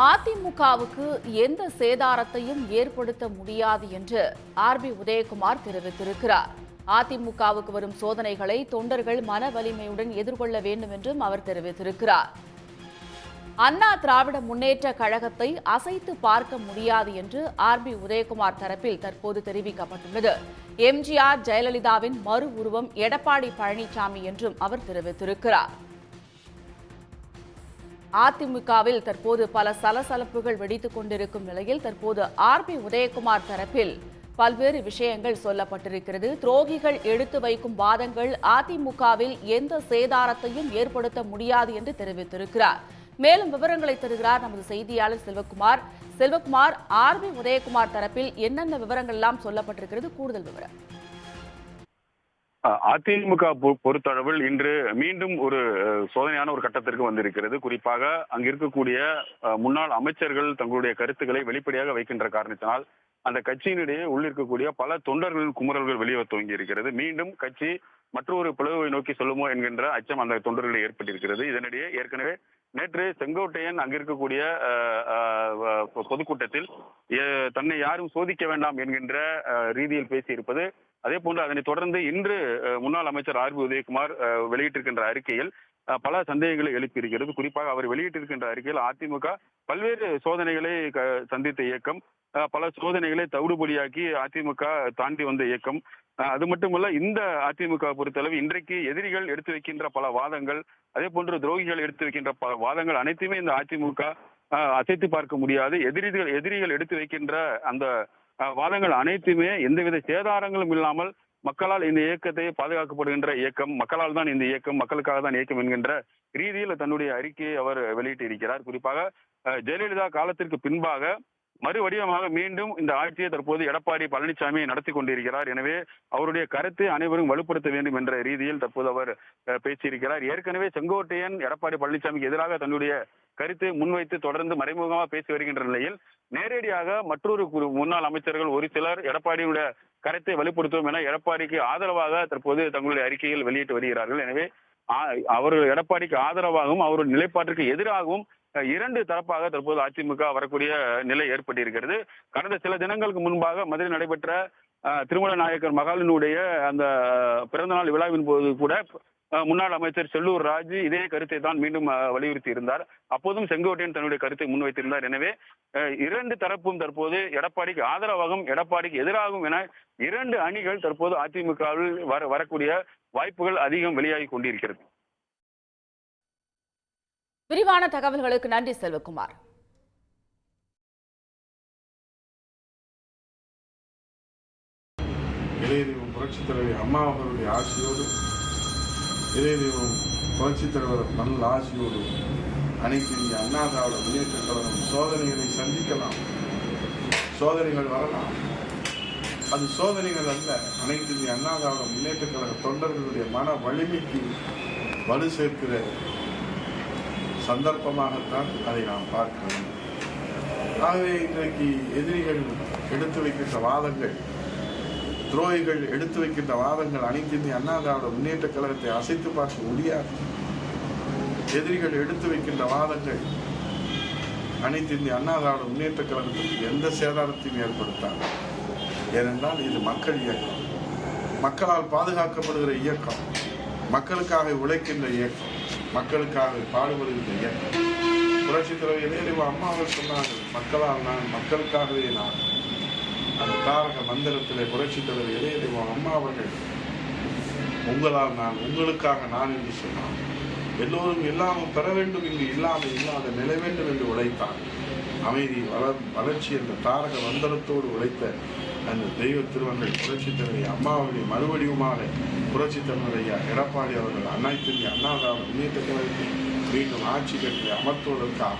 அதிமுகவுக்கு எந்த சேதாரத்தையும் ஏற்படுத்த முடியாது என்று ஆர்பி உதயகுமார் தெரிவித்திருக்கிறார். அதிமுகவுக்கு வரும் சோதனைகளை தொண்டர்கள் மன வலிமையுடன் எதிர்கொள்ள வேண்டும் என்றும் அவர் தெரிவித்திருக்கிறார். அண்ணா திராவிட முன்னேற்ற கழகத்தை அசைத்து பார்க்க முடியாது என்று ஆர்பி உதயகுமார் தரப்பில் தற்போது தெரிவிக்கப்பட்டுள்ளது. எம்ஜிஆர் ஜெயலலிதாவின் மறு உருவம் எடப்பாடி பழனிசாமி என்றும் அவர் தெரிவித்திருக்கிறார். அதிமுகவில் தற்போது பல சலசலப்புகள் வெடித்துக் கொண்டிருக்கும் நிலையில் தற்போது ஆர்பி உதயகுமார் தரப்பில் பல்வேறு விஷயங்கள் சொல்லப்பட்டிருக்கிறது. துரோகிகள் எடுத்து வைக்கும் வாதங்கள் அதிமுகவில் எந்த சேதாரத்தையும் ஏற்படுத்த முடியாது என்று தெரிவித்திருக்கிறார். மேலும் விவரங்களை தருகிறார் நமது செய்தியாளர் செல்வகுமார். செல்வகுமார், ஆர்பி உதயகுமார் தரப்பில் என்னென்ன விவரங்கள் எல்லாம் சொல்லப்பட்டிருக்கிறது? கூடுதல் விவரம். அதிமுக பொறுத்தளவில் இன்று மீண்டும் ஒரு சோதனையான ஒரு கட்டத்திற்கு வந்திருக்கிறது. குறிப்பாக அங்கு இருக்கக்கூடிய முன்னாள் அமைச்சர்கள் தங்களுடைய கருத்துக்களை வெளிப்படையாக வைக்கின்ற காரணத்தினால் அந்த கட்சியினிடையே உள்ளிருக்கக்கூடிய பல தொண்டர்களின் குமுறல்கள் வெளியே துவங்கி இருக்கிறது. மீண்டும் கட்சி மற்றொரு பிளவை நோக்கி செல்லுமோ என்கின்ற அச்சம் அந்த தொண்டர்களில் ஏற்பட்டிருக்கிறது. இதனிடையே ஏற்கனவே நேற்று செங்கோட்டையன் அங்கிருக்கக்கூடிய பொதுக்கூட்டத்தில் தன்னை யாரும் சோதிக்க வேண்டாம் என்கின்ற ரீதியில் பேசியிருப்பது, அதே போன்று அதனை தொடர்ந்து இன்று முன்னாள் அமைச்சர் ஆர்பி உதயகுமார் வெளியிட்டிருக்கின்ற அறிக்கையில் பல சந்தேகங்களை எழுப்பியிருக்கிறது. குறிப்பாக அவர் வெளியிட்டிருக்கின்ற அறிக்கையில் அதிமுக பல்வேறு சோதனைகளை சந்தித்த இயக்கம், பல சோதனைகளை தவிடுபொடியாக்கி அதிமுக தாண்டி வந்த இயக்கம், அது மட்டுமல்ல இந்த அதிமுக பொறுத்தளவு இன்றைக்கு எதிரிகள் எடுத்து வைக்கின்ற பல வாதங்கள், அதே போன்று துரோகிகள் எடுத்து வைக்கின்ற பல வாதங்கள் அனைத்துமே இந்த அதிமுக அசைத்து பார்க்க முடியாது. எதிரிகள் எடுத்து வைக்கின்ற அந்த வாதங்கள் அனைத்துமே எந்தவித சேதாரங்களும் இல்லாமல் மக்களால் இந்த இயக்கத்தை பாதுகாக்கப்படுகின்ற இயக்கம், மக்களால் தான் இந்த இயக்கம், மக்களுக்காக தான் இயக்கம் என்கின்ற ரீதியில் தன்னுடைய அறிக்கையை அவர் வெளியிட்டு இருக்கிறார். குறிப்பாக ஜெயலலிதா காலத்திற்கு பின்பாக மறுவடிவமாக மீண்டும் இந்த ஆட்சியை தற்போது எடப்பாடி பழனிசாமி நடத்தி கொண்டிருக்கிறார். எனவே அவருடைய கருத்தை அனைவரும் வலுப்படுத்த வேண்டும் என்ற ரீதியில் தற்போது அவர் பேசியிருக்கிறார். ஏற்கனவே செங்கோட்டையன் எடப்பாடி பழனிசாமிக்கு எதிராக தன்னுடைய கருத்தை முன்வைத்து தொடர்ந்து மறைமுகமாக பேசி வருகின்ற நிலையில் நேரடியாக மற்றொரு முன்னாள் அமைச்சர்கள் ஒரு சிலர் எடப்பாடியுடைய கருத்தை வலுப்படுத்துவோம் என எடப்பாடிக்கு ஆதரவாக தற்போது தங்களுடைய அறிக்கையில் வெளியிட்டு வருகிறார்கள். எனவே அவர்கள் எடப்பாடிக்கு ஆதரவாகவும் அவருடைய நிலைப்பாட்டிற்கு எதிராகவும் இரண்டு தரப்பாக தற்போது அதிமுக வரக்கூடிய நிலை ஏற்பட்டிருக்கிறது. கடந்த சில தினங்களுக்கு முன்பாக மதுரையில் நடைபெற்ற திருமல நாயக்கர் மகாலினுடைய அந்த பிறந்தநாள் விழாவின் போது கூட முன்னாள் அமைச்சர் செல்லூர் ராஜு இதே கருத்தை தான் மீண்டும் வலியுறுத்தி இருந்தார். அப்போதும் செங்கோட்டையன் தன்னுடைய கருத்தை முன்வைத்திருந்தார். எனவே இரண்டு தரப்பும் தற்போது எடப்பாடிக்கு ஆதரவாகவும் எடப்பாடிக்கு எதிராகவும் என இரண்டு அணிகள் தற்போது அதிமுகவில் வரக்கூடிய வாய்ப்புகள் அதிகம் வெளியாகி கொண்டிருக்கிறது. விரிவான தகவல்களுக்கு நன்றி செல்வகுமார். இளையதெய்வம் புரட்சித் தலைவர் அம்மா அவர்களுடைய ஆட்சியோடு, இளையதெய்வம் புரட்சித் தலைவர் நல்ல ஆட்சியோடு அனைத்து இந்திய அண்ணா திராவிட முன்னேற்ற கழகம் சோதனைகளை சந்திக்கலாம், சோதனைகள் வரலாம். அது சோதனைகள் அல்ல, அனைத்து இந்திய அண்ணா திராவிட முன்னேற்ற கழக தொண்டர்களுடைய மன வலிமைக்கு வலு சேர்க்கிற சந்தர்ப்பமாகத்தான் அதை நாம் பார்க்கிறோம். ஆகவே இன்றைக்கு எதிரிகள் எடுத்து வைக்கின்ற வாதங்கள், துரோகிகள் எடுத்து வைக்கின்ற வாதங்கள் அனைத்து இந்திய அண்ணா திராவிட முன்னேற்ற கழகத்தை அசைத்து பார்க்க முடியாது. எதிரிகள் எடுத்து வைக்கின்ற வாதங்கள் அனைத்து இந்திய அண்ணா திராவிட முன்னேற்ற கழகத்துக்கு எந்த சேதாரத்தையும் ஏற்படுத்தாது. ஏனென்றால் இது மக்கள் இயக்கம், மக்களால் பாதுகாக்கப்படுகிற இயக்கம், மக்களுக்காக உழைக்கின்ற இயக்கம், மக்களுக்காக பாடுபடுகின்ற இயக்கம். புரட்சித் தலைவர் இளையதெய்வம் அம்மா அவர் சொன்னார்கள், மக்களால் நான், மக்களுக்காகவே நான். அந்த தாரக மந்திரத்திலே புரட்சித் தலைவர் இளையதெய்வம் அம்மா அவர்கள் உங்களால் நான், உங்களுக்காக நான் என்று சொன்னார். எல்லோரும் எல்லாமும் பெற வேண்டும், இங்கு இல்லாத நிலை வேண்டும் என்று உழைத்தார். அமைதி வளர்ச்சி என்ற தாரக மந்திரத்தோடு உழைத்த அந்த தெய்வ திருவங்கள் புரட்சித் தலைவர் அம்மா அவருடைய மறுவடிவமாக புரட்சித் தலைவர் எடப்பாடி அவர்கள் அனைத்து இந்திய அண்ணா திராவிட முன்னேற்ற கழகத்தை மீண்டும் ஆட்சி கட்டி அமர்த்துவதற்காக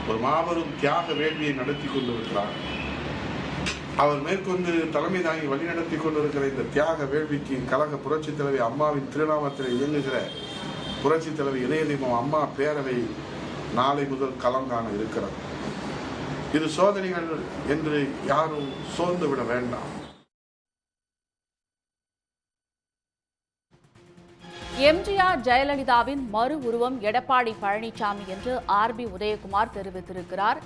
ஒரு மாபெரும் தியாக வேள்வியை நடத்தி கொண்டிருக்கிறார். அவர் மேற்கொண்டு தலைமை தாங்கி வழிநடத்தி கொண்டிருக்கிற இந்த தியாக வேள்விக்கு கழக புரட்சித் தலைவர் அம்மாவின் திருநாமத்தில் இயங்குகிற புரட்சித் தலைவர் இளையதெய்வம் அம்மா பேரவை நாளை முதல் களம் காண இருக்கிறது. இது சோதனைகள் என்று யாரும் சோர்ந்து விட வேண்டாம். எம்ஜிஆர் ஜெயலலிதாவின் மறு உருவம் எடப்பாடி பழனிசாமி என்று ஆர்பி உதயகுமார் தெரிவித்திருக்கிறார்.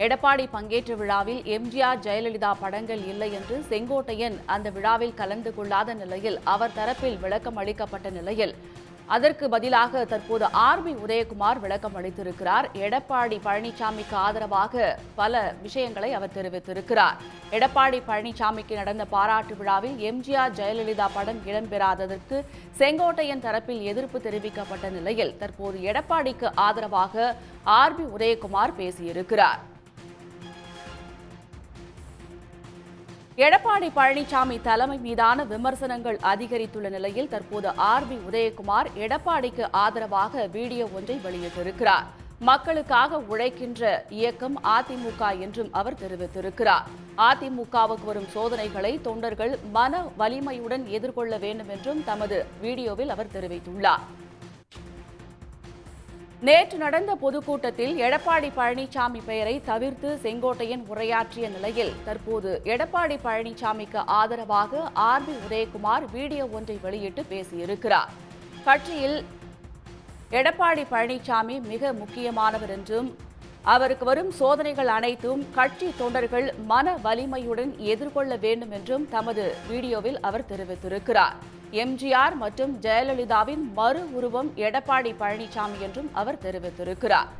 எடப்பாடி பங்கேற்ற விழாவில் எம்ஜிஆர் ஜெயலலிதா படங்கள் இல்லை என்று செங்கோட்டையன் அந்த விழாவில் கலந்து கொள்ளாத நிலையில் அவர் தரப்பில் விளக்கம் அளிக்கப்பட்ட நிலையில் அதற்கு பதிலாக தற்போது ஆர்பி உதயகுமார் விளக்கம் அளித்திருக்கிறார். எடப்பாடி பழனிசாமிக்கு ஆதரவாக பல விஷயங்களை அவர் தெரிவித்திருக்கிறார். எடப்பாடி பழனிசாமிக்கு நடந்த பாராட்டு விழாவில் எம்ஜிஆர் ஜெயலலிதா படம் இடம்பெறாததற்கு செங்கோட்டையன் தரப்பில் எதிர்ப்பு தெரிவிக்கப்பட்ட நிலையில் தற்போது எடப்பாடிக்கு ஆதரவாக ஆர்பி உதயகுமார் பேசியிருக்கிறார். எடப்பாடி பழனிசாமி தலைமை மீதான விமர்சனங்கள் அதிகரித்துள்ள நிலையில் தற்போது ஆர்பி உதயகுமார் எடப்பாடிக்கு ஆதரவாக வீடியோ ஒன்றை வெளியிட்டிருக்கிறார். மக்களுக்காக உழைக்கின்ற இயக்கம் அதிமுக என்றும் அவர் தெரிவித்திருக்கிறார். அதிமுகவுக்கு வரும் சோதனைகளை தொண்டர்கள் மன வலிமையுடன் எதிர்கொள்ள வேண்டும் என்றும் தமது வீடியோவில் அவர் தெரிவித்துள்ளார். நேற்று நடந்த பொதுக்கூட்டத்தில் எடப்பாடி பழனிசாமி பெயரை தவிர்த்து செங்கோட்டையன் உரையாற்றிய நிலையில் தற்போது எடப்பாடி பழனிசாமிக்கு ஆதரவாக ஆர்பி உதயகுமார் வீடியோ ஒன்றை வெளியிட்டு பேசியிருக்கிறார். கட்சியில் எடப்பாடி பழனிசாமி மிக முக்கியமானவர் என்றும் அவருக்கு வரும் சோதனைகள் அனைத்தும் கட்சி தொண்டர்கள் மன வலிமையுடன் எதிர்கொள்ள வேண்டும் என்றும் தமது வீடியோவில் அவர் தெரிவித்திருக்கிறார். எம்ஜிஆர் மற்றும் ஜெயலலிதாவின் மறு உருவம் எடப்பாடி பழனிசாமி என்றும் அவர் தெரிவித்திருக்கிறார்.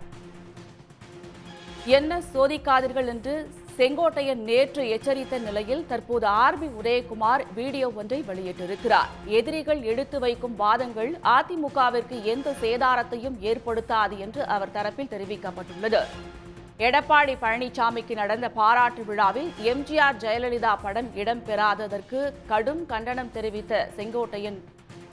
என்ன சோதிக்காதீர்கள் என்று செங்கோட்டையன் நேற்று எச்சரித்த நிலையில் தற்போது ஆர்பி உதயகுமார் வீடியோ ஒன்றை வெளியிட்டிருக்கிறார். எதிரிகள் எடுத்து வைக்கும் வாதங்கள் அதிமுகவிற்கு எந்த சேதாரத்தையும் ஏற்படுத்தாது என்று அவர் தரப்பில் தெரிவிக்கப்பட்டுள்ளது. எடப்பாடி பழனிசாமிக்கு நடந்த பாராட்டு விழாவில் எம்ஜிஆர் ஜெயலலிதா படம் இடம்பெறாததற்கு கடும் கண்டனம் தெரிவித்த செங்கோட்டையன்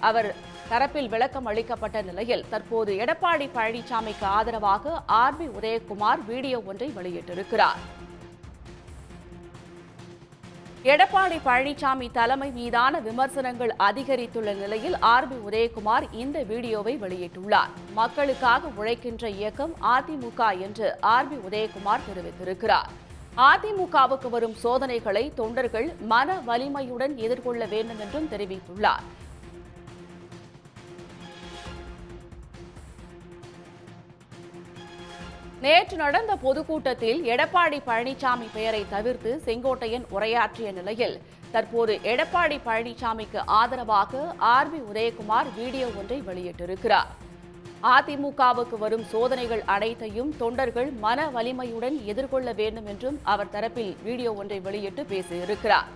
அவர் தரப்பில் விளக்கம் அளிக்கப்பட்ட நிலையில் தற்போது எடப்பாடி பழனிசாமிக்கு ஆதரவாக ஆர்பி உதயகுமார் வீடியோ ஒன்றை வெளியிட்டிருக்கிறார். எடப்பாடி பழனிசாமி தலைமை மீதான விமர்சனங்கள் அதிகரித்துள்ள நிலையில் ஆர்பி உதயகுமார் இந்த வீடியோவை வெளியிட்டுள்ளார். மக்களுக்காக உழைக்கின்ற இயக்கம் அதிமுக என்று ஆர்பி உதயகுமார் தெரிவித்திருக்கிறார். அதிமுகவுக்கு வரும் சோதனைகளை தொண்டர்கள் மன வலிமையுடன் எதிர்கொள்ள வேண்டும் என்றும் தெரிவித்துள்ளார். நேற்று நடந்த பொதுக்கூட்டத்தில் எடப்பாடி பழனிசாமி பெயரை தவிர்த்து செங்கோட்டையன் உரையாற்றிய நிலையில் தற்போது எடப்பாடி பழனிசாமிக்கு ஆதரவாக ஆர்பி உதயகுமார் வீடியோ ஒன்றை வெளியிட்டிருக்கிறார். அதிமுகவுக்கு வரும் சோதனைகள் அனைத்தையும் தொண்டர்கள் மன வலிமையுடன் எதிர்கொள்ள வேண்டும் என்றும் அவர் தரப்பில் வீடியோ ஒன்றை வெளியிட்டு பேசியிருக்கிறார்.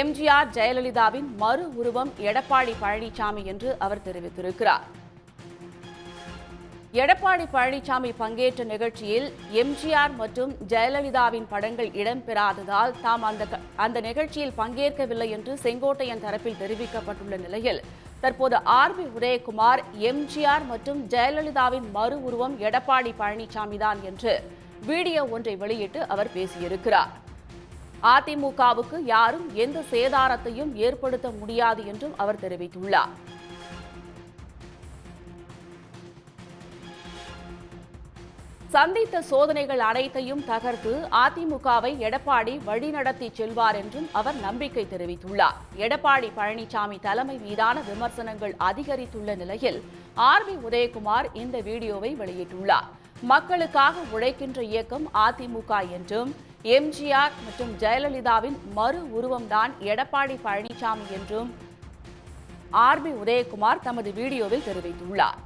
எம்ஜிஆர் ஜெயலலிதாவின் மறு உருவம் எடப்பாடி பழனிசாமி என்று அவர் தெரிவித்திருக்கிறார். எடப்பாடி பழனிசாமி பங்கேற்ற நிகழ்ச்சியில் எம்ஜிஆர் மற்றும் ஜெயலலிதாவின் படங்கள் இடம்பெறாததால் தாம் அந்த நிகழ்ச்சியில் பங்கேற்கவில்லை என்று செங்கோட்டையன் தரப்பில் தெரிவிக்கப்பட்டுள்ள நிலையில் தற்போது ஆர்பி உதயகுமார் எம்ஜிஆர் மற்றும் ஜெயலலிதாவின் மறு உருவம் எடப்பாடி பழனிசாமி தான் என்று வீடியோ ஒன்றை வெளியிட்டு அவர் பேசியிருக்கிறார். அதிமுகவுக்கு யாரும் எந்த சேதாரத்தையும் ஏற்படுத்த முடியாது என்றும் அவர் தெரிவித்துள்ளார். சந்தித்த சோதனைகள் அனைத்தையும் தகர்த்து அதிமுகவை எடப்பாடி வழிநடத்தி செல்வார் என்றும் அவர் நம்பிக்கை தெரிவித்துள்ளார். எடப்பாடி பழனிசாமி தலைமை மீதான விமர்சனங்கள் அதிகரித்துள்ள நிலையில் ஆர்பி உதயகுமார் இந்த வீடியோவை வெளியிட்டுள்ளார். மக்களுக்காக உழைக்கின்ற இயக்கம் அதிமுக என்றும் எம்ஜிஆர் மற்றும் ஜெயலலிதாவின் மறு உருவம்தான் எடப்பாடி பழனிசாமி என்றும் ஆர்பி உதயகுமார் தமது வீடியோவில் தெரிவித்துள்ளார்.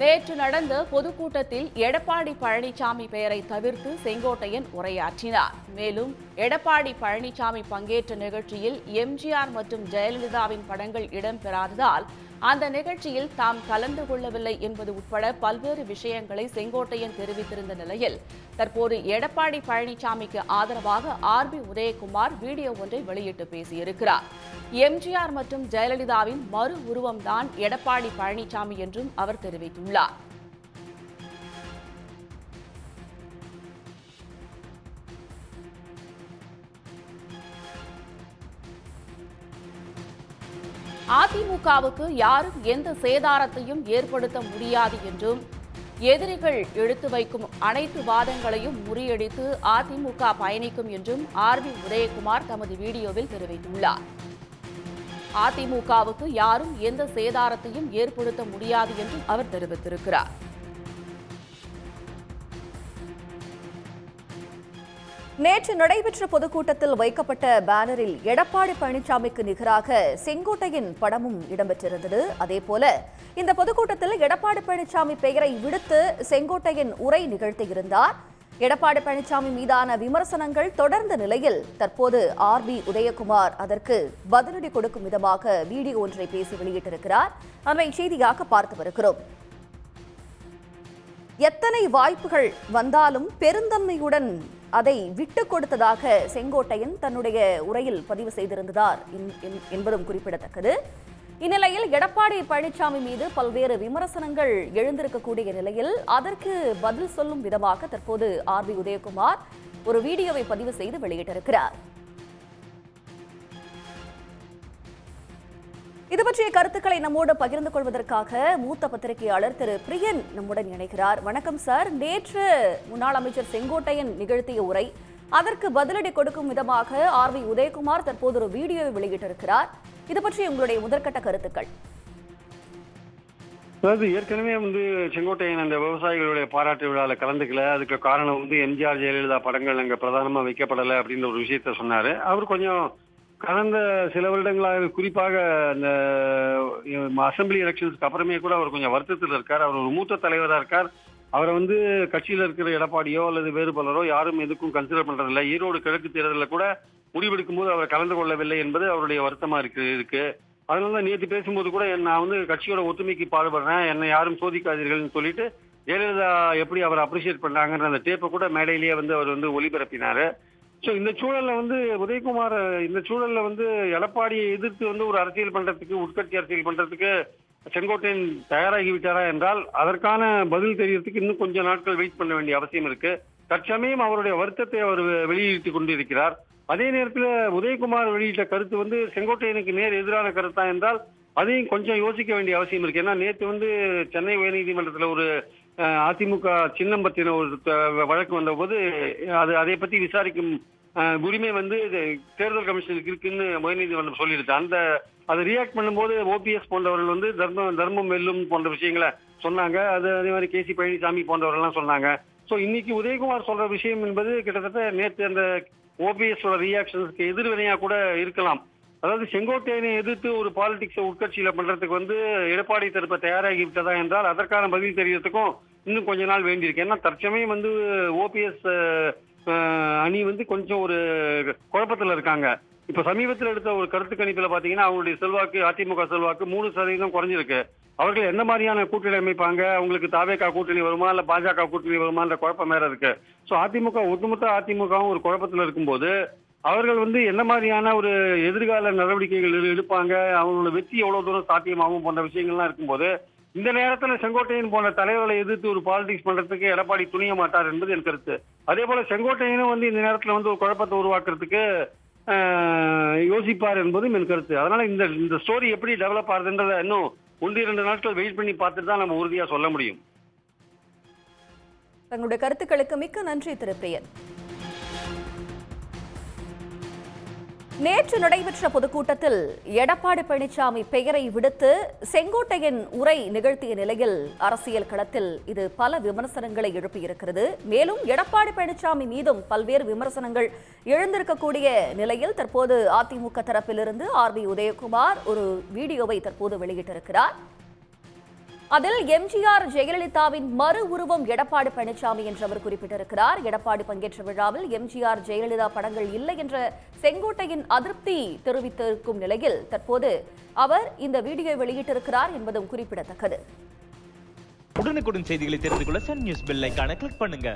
நேற்று நடந்த பொதுக்கூட்டத்தில் எடப்பாடி பழனிசாமி பெயரை தவிர்த்து செங்கோட்டையன் உரையாற்றினார். மேலும் எடப்பாடி பழனிசாமி பங்கேற்ற நிகழ்ச்சியில் எம்ஜிஆர் மற்றும் ஜெயலலிதாவின் படங்கள் இடம்பெறாததால் அந்த நிகழ்ச்சியில் தாம் கலந்து கொள்ளவில்லை என்பது உட்பட பல்வேறு விஷயங்களை செங்கோட்டையன் தெரிவித்திருந்த நிலையில் தற்போது எடப்பாடி பழனிசாமிக்கு ஆதரவாக ஆர்பி உதயகுமார் வீடியோ ஒன்றை வெளியிட்டு பேசியிருக்கிறார். எம்ஜிஆர் மற்றும் ஜெயலலிதாவின் மறு உருவம்தான் எடப்பாடி பழனிசாமி என்றும் அவர் தெரிவித்துள்ளார். அதிமுகவுக்கு யாரும் எந்த சேதாரத்தையும் ஏற்படுத்த முடியாது என்றும் எதிரிகள் எடுத்து வைக்கும் அனைத்து வாதங்களையும் முறியடித்து அதிமுக பயணிக்கும் என்றும் ஆர்பி உதயகுமார் தமது வீடியோவில் தெரிவித்துள்ளார். அதிமுகவுக்கு யாரும் எந்த சேதாரத்தையும் ஏற்படுத்த முடியாது என்றும் அவர் தெரிவித்திருக்கிறார். நேற்று நடைபெற்ற பொதுக்கூட்டத்தில் வைக்கப்பட்ட பேனரில் எடப்பாடி பழனிசாமிக்கு நிகராக செங்கோட்டையின் படமும் இடம்பெற்றிருந்தது. அதேபோல இந்த பொதுக்கூட்டத்தில் எடப்பாடி பழனிசாமி பெயரை விடுத்து செங்கோட்டையின் உரை நிகழ்த்தியிருந்தார். எடப்பாடி பழனிசாமி மீதான விமர்சனங்கள் தொடர்ந்த நிலையில் தற்போது ஆர்பி உதயகுமார் அதற்கு பதிலடி கொடுக்கும் விதமாக வீடியோ ஒன்றை பேசி வெளியிட்டிருக்கிறார். அதனை செய்தியாக பார்த்து வருகிறோம். எத்தனை வாய்ப்புகள் வந்தாலும் பெருந்தன்மையுடன் அதை விட்டுக் கொடுத்ததாக செங்கோட்டையன் தன்னுடைய உரையில் பதிவு செய்திருந்தார் என்பதும் குறிப்பிடத்தக்கது. இந்நிலையில் எடப்பாடி பழனிசாமி மீது பல்வேறு விமர்சனங்கள் எழுந்திருக்கக்கூடிய நிலையில் அதற்கு பதில் சொல்லும் விதமாக தற்போது ஆர்பி உதயகுமார் ஒரு வீடியோவை பதிவு செய்து வெளியிட்டிருக்கிறார். இது பற்றிய கருத்துக்களை நம்மோடு பகிர்ந்து கொள்வதற்காக மூத்த பத்திரிகையாளர் திரு பிரியன் நம்முடன் இணைகிறார். வணக்கம் சார். நேற்று முன்னாள் அமைச்சர் செங்கோட்டையன் நிகழ்த்திய உரை, அதற்கு பதிலடி கொடுக்கும் விதமாக ஆர்பி உதயகுமார் தற்போது ஒரு வீடியோவை வெளியிட்டிருக்கிறார். இது பற்றி உங்களுடைய முதற்கட்ட கருத்துக்கள்? அதாவது ஏற்கனவே செங்கோட்டையன் அந்த விவசாயிகளுடைய பாராட்டு விழாவில் கலந்துக்கல. அதுக்கு காரணம் எம்ஜிஆர் ஜெயலலிதா படங்கள் அங்கே பிரதானமா வைக்கப்படலை அப்படின்ற ஒரு விஷயத்த சொன்னாரு. அவர் கொஞ்சம் கடந்த சில வருடங்களாக, குறிப்பாக அந்த அசம்பிளி எலெக்ஷன்ஸ்க்கு அப்புறமே கூட அவர் கொஞ்சம் வருத்தத்தில் இருக்கார். அவர் ஒரு மூத்த தலைவராக இருக்கார். அவரை கட்சியில் இருக்கிற எடப்பாடியோ அல்லது வேறு பலரோ யாரும் எதுக்கும் கன்சிடர் பண்றதில்லை. ஈரோடு கிழக்கு தேர்தலில் கூட முடிவெடுக்கும் போது அவர் கலந்து கொள்ளவில்லை என்பது அவருடைய வருத்தமா இருக்கு. அதனால நேற்று பேசும்போது கூட நான் கட்சியோட ஒற்றுமைக்கு பாடுபடுறேன், என்னை யாரும் சோதிக்காதீர்கள்னு சொல்லிட்டு ஜெயலலிதா எப்படி அவர் அப்ரிஷியேட் பண்ணாங்கன்ற அந்த டேப்பை கூட மேடையிலேயே அவர் ஒளிபரப்பினாரு. ஸோ இந்த சூழல்ல உதயகுமார் இந்த சூழல்ல எடப்பாடியை எதிர்த்து ஒரு அரசியல் பண்றதுக்கு, உட்கட்சி அரசியல் பண்றதுக்கு செங்கோட்டையன் தயாராகி விட்டாரா என்றால் அதற்கான பதில் தெரியறதுக்கு இன்னும் கொஞ்சம் நாட்கள் வெயிட் பண்ண வேண்டிய அவசியம் இருக்கு. தற்சமயம் அவருடைய வருத்தத்தை அவர் வெளியிட்டுக் கொண்டிருக்கிறார். அதே நேரத்தில் உதயகுமார் வெளியிட்ட கருத்து செங்கோட்டையனுக்கு நேர் எதிரான கருத்தா என்றால் அதையும் கொஞ்சம் யோசிக்க வேண்டிய அவசியம் இருக்கு. ஏன்னா நேற்று சென்னை உயர்நீதிமன்றத்தில் ஒரு அதிமுக சின்னம் பற்றின ஒரு வழக்கு வந்தபோது அதை பத்தி விசாரிக்கும் உரிமை தேர்தல் கமிஷனுக்கு இருக்குன்னு உயர்நீதிமன்றம் சொல்லிடுச்சு. அதை ரியாக்ட் பண்ணும்போது ஓபிஎஸ் போன்றவர்கள் தர்மம் வெல்லும் போன்ற விஷயங்களை சொன்னாங்க. அதே மாதிரி கேசி பழனிசாமி போன்றவர்கள்லாம் சொன்னாங்க. ஸோ இன்னைக்கு உதயகுமார் சொல்ற விஷயம் என்பது கிட்டத்தட்ட நேற்று அந்த ஓபிஎஸ் ரியாக்ஷன்ஸ்க்கு எதிர்வினையா கூட இருக்கலாம். அதாவது செங்கோட்டையனை எதிர்த்து ஒரு பாலிடிக்ஸை உட்கட்சியில பண்றதுக்கு எடப்பாடி தரப்ப தயாராகி விட்டதா என்றால் அதற்கான பதில் தெரியறதுக்கும் இன்னும் கொஞ்ச நாள் வேண்டியிருக்கு. ஏன்னா தற்சமயம் ஓபிஎஸ் அணி கொஞ்சம் ஒரு குழப்பத்துல இருக்காங்க. இப்ப சமீபத்தில் எடுத்த ஒரு கருத்து கணிப்புல பாத்தீங்கன்னா அவங்களுடைய செல்வாக்கு, அதிமுக செல்வாக்கு 3% குறைஞ்சிருக்கு. அவர்கள் என்ன மாதிரியான கூட்டணி அமைப்பாங்க, அவங்களுக்கு தாவேகா கூட்டணி வருமா இல்ல பாஜக கூட்டணி வருமான்ற குழப்பம் வேற இருக்கு. ஸோ அதிமுக, ஒட்டுமொத்த அதிமுகவும் ஒரு குழப்பத்தில் இருக்கும்போது அவர்கள் என்ன மாதிரியான ஒரு எதிர்கால நடவடிக்கைகள் எடுப்பாங்க, அவங்களோட வெற்றி எவ்வளவு தூரம் சாத்தியமாகும் போன்ற விஷயங்கள்லாம் இருக்கும்போது இந்த நேரத்தில் செங்கோட்டையன் போன்ற தலைவர்களை எதிர்த்து ஒரு பாலிடிக்ஸ் பண்றதுக்கு எடப்பாடி துணிய மாட்டார் என்பது என் கருத்து. அதே போல செங்கோட்டையனும் இந்த நேரத்தில் ஒரு குழப்பத்தை உருவாக்குறதுக்கு யோசிப்பார் என்பதும் என் கருத்து. அதனால இந்த ஸ்டோரி எப்படி டெவலப் ஆகுதுன்றத இன்னும் 1-2 நாட்கள் வெயிட் பண்ணி பார்த்துட்டு தான் நம்ம உறுதியா சொல்ல முடியும். தங்களுடைய கருத்துக்களுக்கு மிக்க நன்றி திரு பிரியன். நேற்று நடைபெற்ற பொதுக்கூட்டத்தில் எடப்பாடி பழனிசாமி பெயரை விடுத்து செங்கோட்டையன் உரை நிகழ்த்திய நிலையில் அரசியல் களத்தில் இது பல விமர்சனங்களை எழுப்பியிருக்கிறது. மேலும் எடப்பாடி பழனிசாமி மீதும் பல்வேறு விமர்சனங்கள் எழுந்திருக்கக்கூடிய நிலையில் தற்போது அதிமுக தரப்பிலிருந்து ஆர்பி உதயகுமார் ஒரு வீடியோவை தற்போது வெளியிட்டிருக்கிறார். அதில் எம்ஜிஆர் ஜெயலலிதாவின் மறு உருவம் எடப்பாடி பழனிசாமி என்று அவர் குறிப்பிட்டிருக்கிறார். எடப்பாடி பங்கேற்ற விழாவில் எம்ஜிஆர் ஜெயலலிதா படங்கள் இல்லை என்ற செங்கோட்டையின் அதிருப்தி தெரிவித்திருக்கும் நிலையில் தற்போது அவர் இந்த வீடியோ வெளியிட்டிருக்கிறார் என்பதும் குறிப்பிடத்தக்கது. உடனுக்குடன் செய்திகளை தெரிந்து கொள்ள சன் நியூஸ் பெல் ஐகானை கிளிக் பண்ணுங்க.